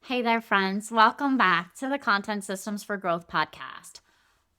Hey there, friends. Welcome back to the Content Systems for Growth podcast.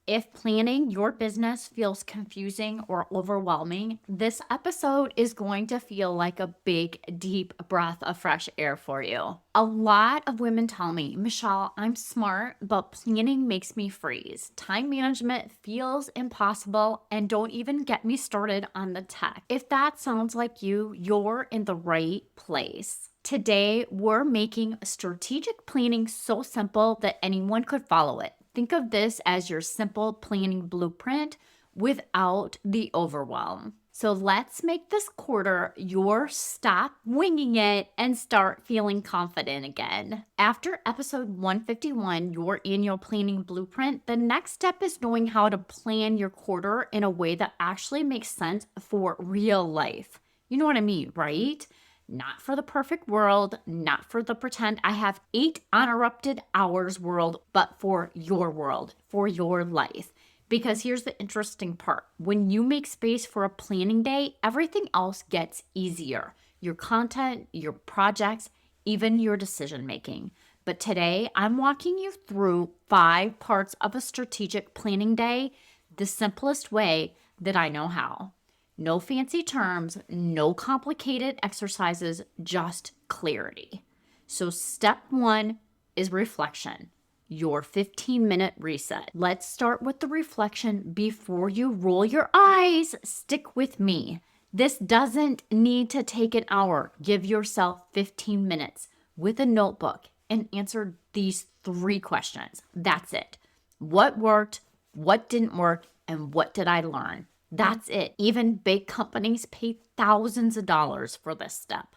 If planning your business feels confusing or overwhelming, this episode is going to feel like a big, deep breath of fresh air for you. A lot of women tell me, Michelle, I'm smart, but planning makes me freeze. Time management feels impossible, and don't even get me started on the tech. If that sounds like you, you're in the right place. Today, we're making strategic planning so simple that anyone could follow it. Think of this as your simple planning blueprint without the overwhelm. So let's make this quarter your stop winging it and start feeling confident again. After episode 151, your annual planning blueprint, the next step is knowing how to plan your quarter in a way that actually makes sense for real life. You know what I mean, right? Not for the perfect world, not for the pretend I have 8 uninterrupted hours world, but for your world, for your life. Because here's the interesting part. When you make space for a planning day, everything else gets easier. Your content, your projects, even your decision making. But today, I'm walking you through 5 parts of a strategic planning day, the simplest way that I know how. No fancy terms, no complicated exercises, just clarity. So step 1 is reflection, your 15-minute reset. Let's start with the reflection before you roll your eyes. Stick with me. This doesn't need to take an hour. Give yourself 15 minutes with a notebook and answer these 3 questions. That's it. What worked? What didn't work? And what did I learn? That's it. Even big companies pay thousands of dollars for this step.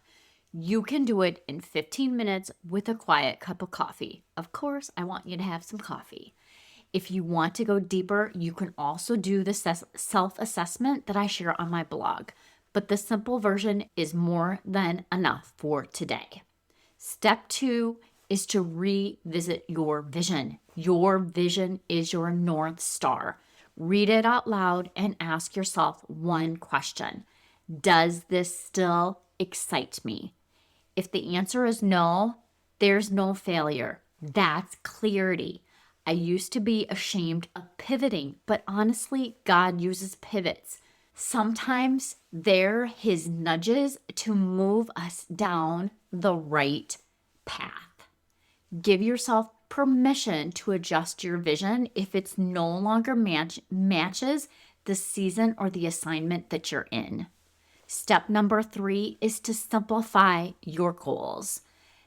You can do it in 15 minutes with a quiet cup of coffee. Of course, I want you to have some coffee. If you want to go deeper, you can also do the self-assessment that I share on my blog. But the simple version is more than enough for today. Step 2 is to revisit your vision. Your vision is your North Star. Read it out loud and ask yourself one question. Does this still excite me? If the answer is no, there's no failure. That's clarity. I used to be ashamed of pivoting, but honestly, God uses pivots. Sometimes they're his nudges to move us down the right path. Give yourself permission to adjust your vision if it's no longer matches the season or the assignment that you're in. Step number 3 is to simplify your goals.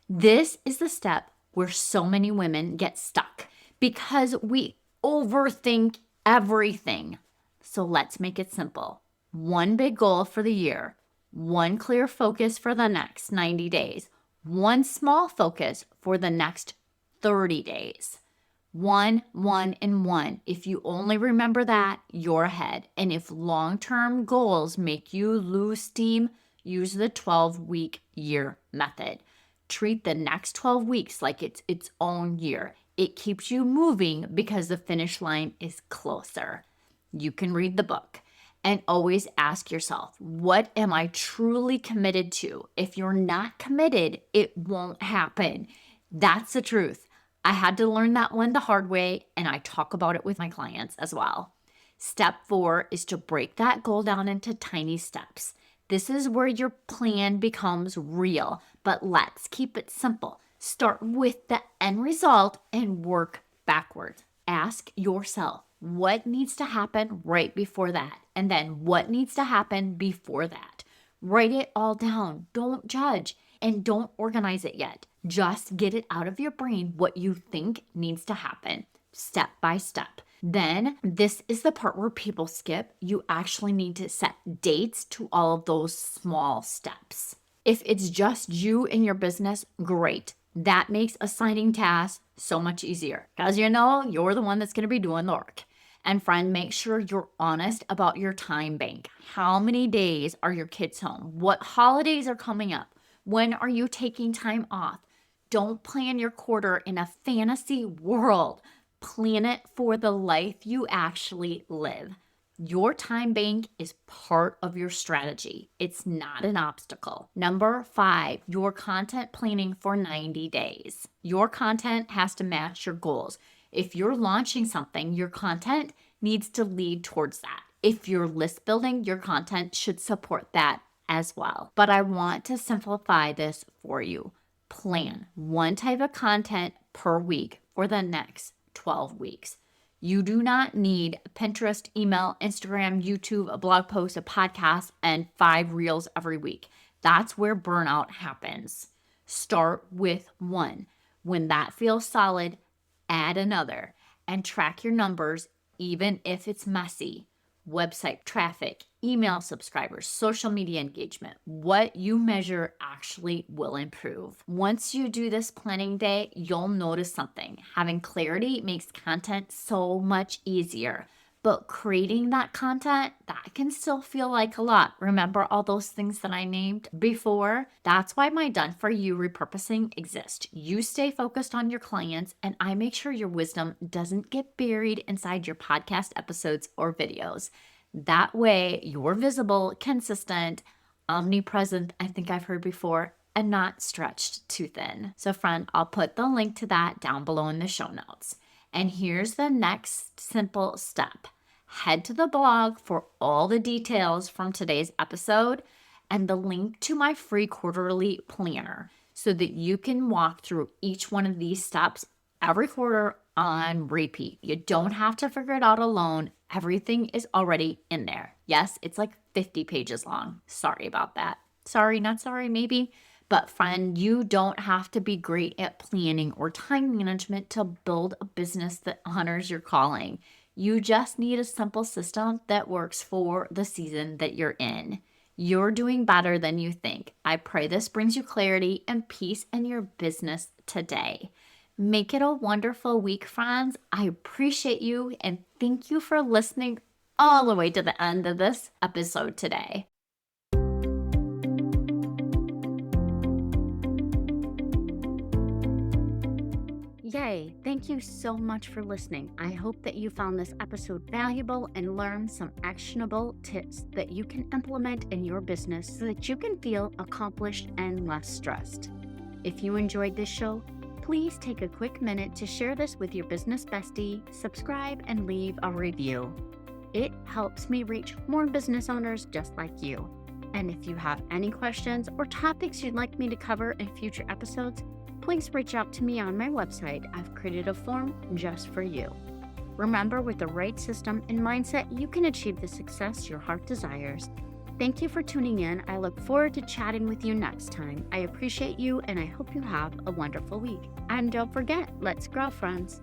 This is the step where so many women get stuck because we overthink everything. So let's make it simple. One big goal for the year, one clear focus for the next 90 days, one small focus for the next 30 days. 1, 1, and 1. If you only remember that, you're ahead. And if long-term goals make you lose steam, use the 12-week year method. Treat the next 12 weeks like it's its own year. It keeps you moving because the finish line is closer. You can read the book. And always ask yourself, what am I truly committed to? If you're not committed, it won't happen. That's the truth. I had to learn that one the hard way, and I talk about it with my clients as well. Step 4 is to break that goal down into tiny steps. This is where your plan becomes real, but let's keep it simple. Start with the end result and work backwards. Ask yourself, what needs to happen right before that? And then what needs to happen before that? Write it all down. Don't judge and don't organize it yet. Just get it out of your brain what you think needs to happen step by step. Then this is the part where people skip. You actually need to set dates to all of those small steps. If it's just you and your business, great. That makes assigning tasks so much easier because you know you're the one that's going to be doing the work. And friend, make sure you're honest about your time bank. How many days are your kids home? What holidays are coming up? When are you taking time off? Don't plan your quarter in a fantasy world. Plan it for the life you actually live. Your time bank is part of your strategy. It's not an obstacle. Number 5, your content planning for 90 days. Your content has to match your goals. If you're launching something, your content needs to lead towards that. If you're list building, your content should support that as well. But I want to simplify this for you. Plan one type of content per week for the next 12 weeks. You do not need Pinterest, email, Instagram, YouTube, a blog post, a podcast, and 5 reels every week. That's where burnout happens. Start with one. When that feels solid, add another and track your numbers, even if it's messy. Website traffic, email subscribers, social media engagement. What you measure actually will improve. Once you do this planning day, you'll notice something. Having clarity makes content so much easier. But creating that content, that can still feel like a lot. Remember all those things that I named before? That's why my Done For You repurposing exists. You stay focused on your clients, and I make sure your wisdom doesn't get buried inside your podcast episodes or videos. That way, you're visible, consistent, omnipresent, I think I've heard before, and not stretched too thin. So friend, I'll put the link to that down below in the show notes. And here's the next simple step. Head to the blog for all the details from today's episode and the link to my free quarterly planner so that you can walk through each one of these steps every quarter on repeat. You don't have to figure it out alone. Everything is already in there. Yes, it's like 50 pages long. Sorry about that. Sorry, not sorry, maybe. But friend, you don't have to be great at planning or time management to build a business that honors your calling. You just need a simple system that works for the season that you're in. You're doing better than you think. I pray this brings you clarity and peace in your business today. Make it a wonderful week, friends. I appreciate you and thank you for listening all the way to the end of this episode today. Yay! Thank you so much for listening. I hope that you found this episode valuable and learned some actionable tips that you can implement in your business so that you can feel accomplished and less stressed. If you enjoyed this show, please take a quick minute to share this with your business bestie, subscribe, and leave a review. It helps me reach more business owners just like you. And if you have any questions or topics you'd like me to cover in future episodes, please reach out to me on my website. I've created a form just for you. Remember, with the right system and mindset, you can achieve the success your heart desires. Thank you for tuning in. I look forward to chatting with you next time. I appreciate you, and I hope you have a wonderful week. And don't forget, let's grow, friends.